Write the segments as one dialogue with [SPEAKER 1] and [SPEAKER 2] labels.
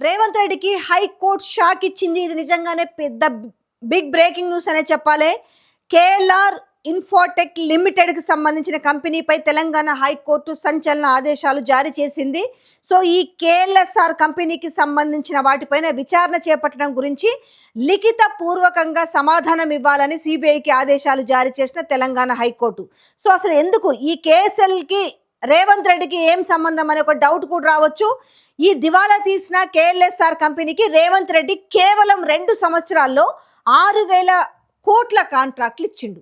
[SPEAKER 1] రేవంత్ రెడ్డికి high court shock ఇచ్చింది. ఇది నిజంగానే పెద్ద బిగ్ బ్రేకింగ్ న్యూస్ అనే చెప్పాలి. కేఎల్ఆర్ ఇన్ఫోటెక్ లిమిటెడ్ కి సంబంధించిన కంపెనీపై తెలంగాణ హైకోర్టు సంచలన ఆదేశాలు జారీ చేసింది. సో ఈ కేఎల్ఎస్ఆర్ కంపెనీకి సంబంధించిన వాటిపైన విచారణ చేపట్టడం గురించి లిఖిత పూర్వకంగా సమాధానం ఇవ్వాలని సిబిఐకి ఆదేశాలు జారీ చేసిన తెలంగాణ హైకోర్టు. సో అసలు ఎందుకు ఈ కేఎస్ఎల్కి రేవంత్ రెడ్డికి ఏం సంబంధం అనే ఒక డౌట్ కూడా రావచ్చు. ఈ దివాలా తీసిన కేఎల్ఎస్ఆర్ కంపెనీకి రేవంత్ రెడ్డి కేవలం 2 సంవత్సరాల్లో 6,000 కోట్ల కాంట్రాక్ట్లు ఇచ్చిండు.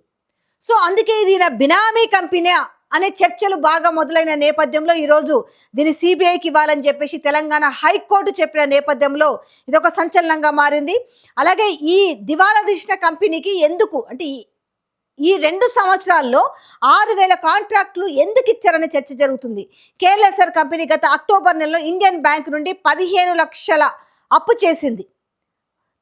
[SPEAKER 1] సో అందుకే ఇది బినామీ కంపెనీ అనే చర్చలు బాగా మొదలైన నేపథ్యంలో ఈరోజు దీన్ని సిబిఐకి ఇవ్వాలని చెప్పేసి తెలంగాణ హైకోర్టు చెప్పిన నేపథ్యంలో ఇది ఒక సంచలనంగా మారింది. అలాగే ఈ దివాలా తీసిన కంపెనీకి ఎందుకు అంటే ఈ 2 సంవత్సరాల్లో 6,000 కాంట్రాక్టులు ఎందుకు ఇచ్చారనే చర్చ జరుగుతుంది. కేఎల్ఎస్ఆర్ కంపెనీ గత అక్టోబర్ నెలలో ఇండియన్ బ్యాంక్ నుండి 15 లక్షల అప్పు చేసింది.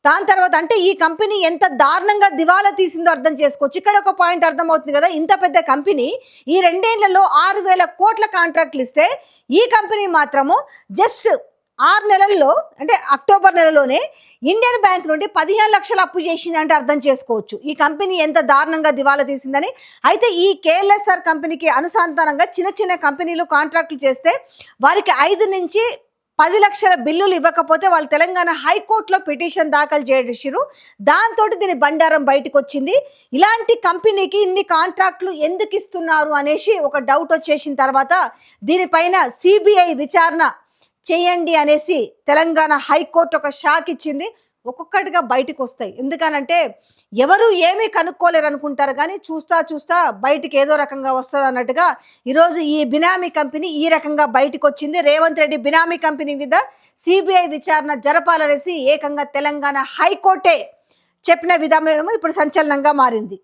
[SPEAKER 1] దాని తర్వాత అంటే ఈ కంపెనీ ఎంత దారుణంగా దివాలా తీసిందో అర్థం చేసుకోవచ్చు. ఇక్కడ ఒక పాయింట్ అర్థమవుతుంది కదా, ఇంత పెద్ద కంపెనీ ఈ 2 ఏళ్లలో 6,000 కోట్ల కాంట్రాక్టులు ఇస్తే ఈ కంపెనీ మాత్రము జస్ట్ 6 నెలల్లో అంటే అక్టోబర్ నెలలోనే ఇండియన్ బ్యాంక్ నుండి 15 లక్షలు అప్పు చేసింది అంటే అర్థం చేసుకోవచ్చు ఈ కంపెనీ ఎంత దారుణంగా దివాలా తీసిందని. అయితే ఈ కేఎల్ఎస్ఆర్ కంపెనీకి అనుసంధానంగా చిన్న చిన్న కంపెనీలు కాంట్రాక్టులు చేస్తే వారికి 5 నుంచి 10 లక్షల బిల్లులు ఇవ్వకపోతే వాళ్ళు తెలంగాణ హైకోర్టులో పిటిషన్ దాఖలు చేసారు. దాంతో దీని బండారం బయటకు వచ్చింది. ఇలాంటి కంపెనీకి ఇన్ని కాంట్రాక్టులు ఎందుకు ఇస్తున్నారు అనేసి ఒక డౌట్ వచ్చేసిన తర్వాత దీనిపైన సిబిఐ విచారణ చేయండి అనేసి తెలంగాణ హైకోర్టు ఒక షాక్ ఇచ్చింది. ఒక్కొక్కటిగా బయటకు వస్తాయి. ఎందుకనంటే ఎవరు ఏమీ కనుక్కోలేరు అనుకుంటారు, కానీ చూస్తా బయటికి ఏదో రకంగా వస్తుంది అన్నట్టుగా ఈరోజు ఈ బినామీ కంపెనీ ఈ రకంగా బయటకు వచ్చింది. రేవంత్ రెడ్డి బినామీ కంపెనీ మీద సిబిఐ విచారణ జరపాలనేసి ఏకంగా తెలంగాణ హైకోర్టే చెప్పిన విధానం ఇప్పుడు సంచలనంగా మారింది.